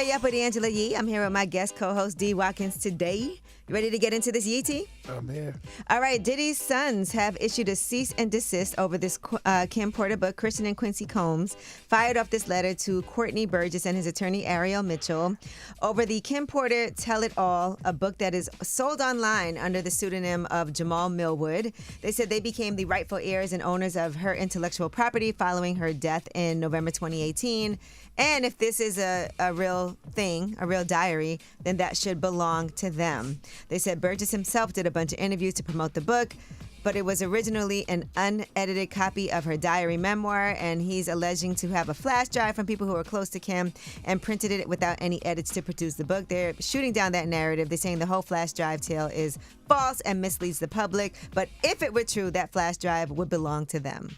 Way Up with Angela Yee. I'm here with my guest co-host D Watkins today. You ready to get into this, Yee T? I'm here. All right, Diddy's sons have issued a cease and desist over this Kim Porter book. Christian and Quincy Combs fired off this letter to Courtney Burgess and his attorney Ariel Mitchell over the Kim Porter Tell It All, a book that is sold online under the pseudonym of Jamal Millwood. They said they became the rightful heirs and owners of her intellectual property following her death in November 2018. And if this is a real thing, a real diary, then that should belong to them. They said Burgess himself did a bunch of interviews to promote the book, but it was originally an unedited copy of her diary memoir, and he's alleging to have a flash drive from people who were close to Kim and printed it without any edits to produce the book. They're shooting down that narrative. They're saying the whole flash drive tale is false and misleads the public, but if it were true, that flash drive would belong to them.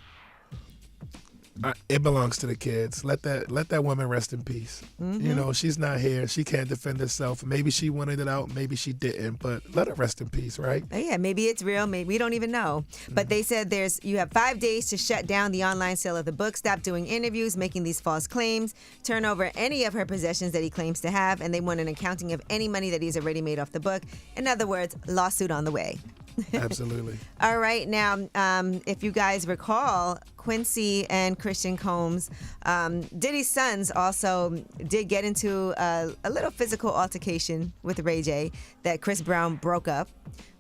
It belongs to the kids. Let that woman rest in peace. Mm-hmm. You know, she's not here. She can't defend herself. Maybe she wanted it out. Maybe she didn't. But let her rest in peace, right? Yeah, maybe it's real. Maybe we don't even know. But they said you have 5 days to shut down the online sale of the book, stop doing interviews, making these false claims, turn over any of her possessions that he claims to have, and they want an accounting of any money that he's already made off the book. In other words, lawsuit on the way. Absolutely. All right. Now, if you guys recall, Quincy and Christian Combs, Diddy's sons also did get into a little physical altercation with Ray J that Chris Brown broke up.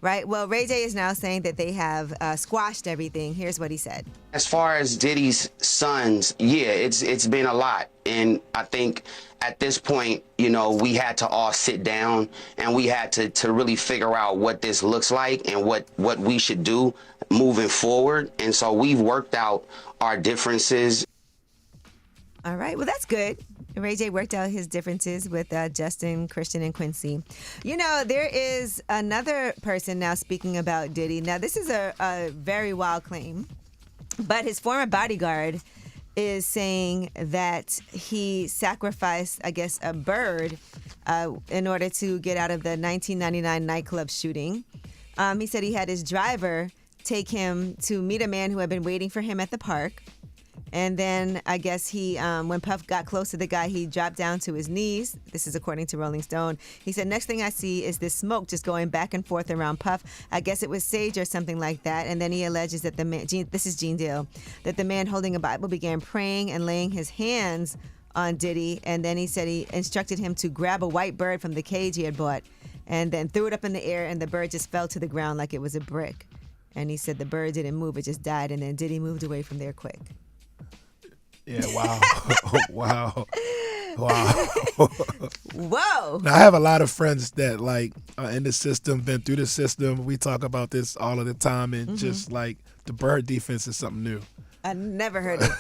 Right. Well, Ray J is now saying that they have squashed everything. Here's what he said. As far as Diddy's sons, yeah, it's been a lot. And I think at this point, you know, we had to all sit down and we had to really figure out what this looks like and what we should do moving forward. And so we've worked out our differences. All right. Well, that's good. Ray J worked out his differences with Justin, Christian, and Quincy. You know, there is another person now speaking about Diddy. Now, this is a very wild claim, but his former bodyguard is saying that he sacrificed, I guess, a bird in order to get out of the 1999 nightclub shooting. He said he had his driver take him to meet a man who had been waiting for him at the park. And then I guess he, when Puff got close to the guy, he dropped down to his knees. This is according to Rolling Stone. He said, next thing I see is this smoke just going back and forth around Puff. I guess it was sage or something like that. And then he alleges that the man, this is Gene Deal, that the man holding a Bible began praying and laying his hands on Diddy. And then he said he instructed him to grab a white bird from the cage he had bought and then threw it up in the air, and the bird just fell to the ground like it was a brick. And he said the bird didn't move, it just died. And then Diddy moved away from there quick. Yeah, wow. Wow. Whoa. Now, I have a lot of friends that like are in the system, been through the system. We talk about this all of the time, and just like the bird defense is something new. I never heard of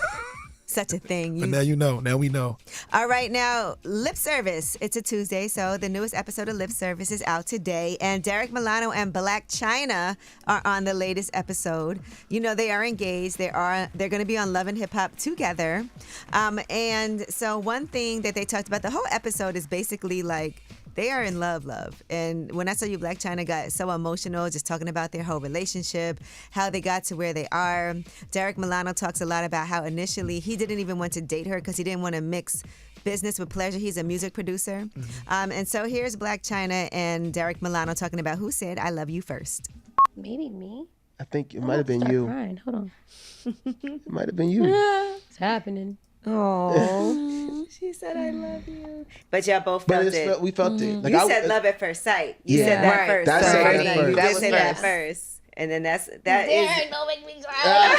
such a thing. But now you know. Now we know. All right, now, Lip Service. It's a Tuesday, so the newest episode of Lip Service is out today. And Derrick, Milano, and Blac, Chyna are on the latest episode. You know, they are engaged. They're going to be on Love and Hip Hop together. And so one thing that they talked about, the whole episode is basically like, they are in love. And when I tell you Blac Chyna got so emotional just talking about their whole relationship, how they got to where they are. Derrick Milano talks a lot about how initially he didn't even want to date her because he didn't want to mix business with pleasure. He's a music producer. And so here's Blac Chyna and Derrick Milano talking about who said, I love you first. Maybe me. I think it might have been you. Crying. Hold on. It might have been you. It's happening. Oh, she said, I love you. But y'all both felt it. We felt it. Like you said love at first sight. You said that Right. first. That so said that you first. did say that first. And then that Derrick, is... don't make me cry.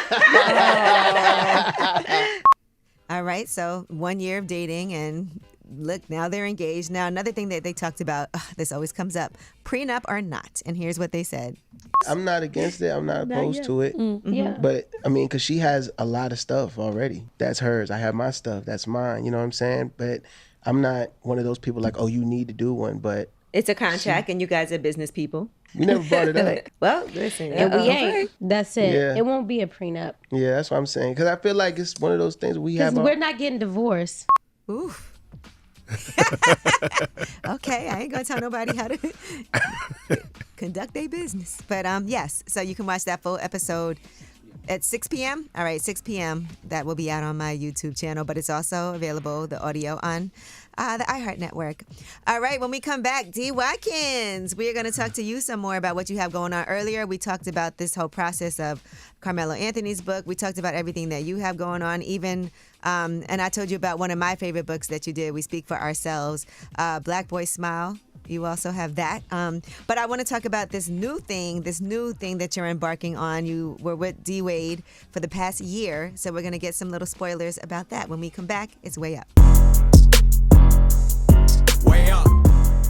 All right, so 1 year of dating, and look, now they're engaged. Now, another thing that they talked about, this always comes up, prenup or not. And here's what they said. I'm not against it. I'm not opposed to it. Yeah. But, I mean, because she has a lot of stuff already. That's hers. I have my stuff. That's mine. You know what I'm saying? But I'm not one of those people like, oh, you need to do one. But It's a contract, and you guys are business people. we never brought it up. Well, listen. And we ain't. That's it. Yeah. It won't be a prenup. Yeah, that's what I'm saying. Because I feel like it's one of those things we Because have. we're not getting divorced. Oof. Okay, I ain't gonna tell nobody how to conduct their business. But yes, so you can watch that full episode At 6 p.m.? All right, 6 p.m. That will be out on my YouTube channel, but it's also available, the audio, on the iHeart Network. All right, when we come back, D Watkins, we are going to talk to you some more about what you have going on. Earlier, we talked about this whole process of Carmelo Anthony's book. We talked about everything that you have going on, even, and I told you about one of my favorite books that you did, We Speak for Ourselves, Black Boy Smile. You also have that. But I want to talk about this new thing that you're embarking on. You were with D Wade for the past year, so we're going to get some little spoilers about that. When we come back, it's Way Up. Way up.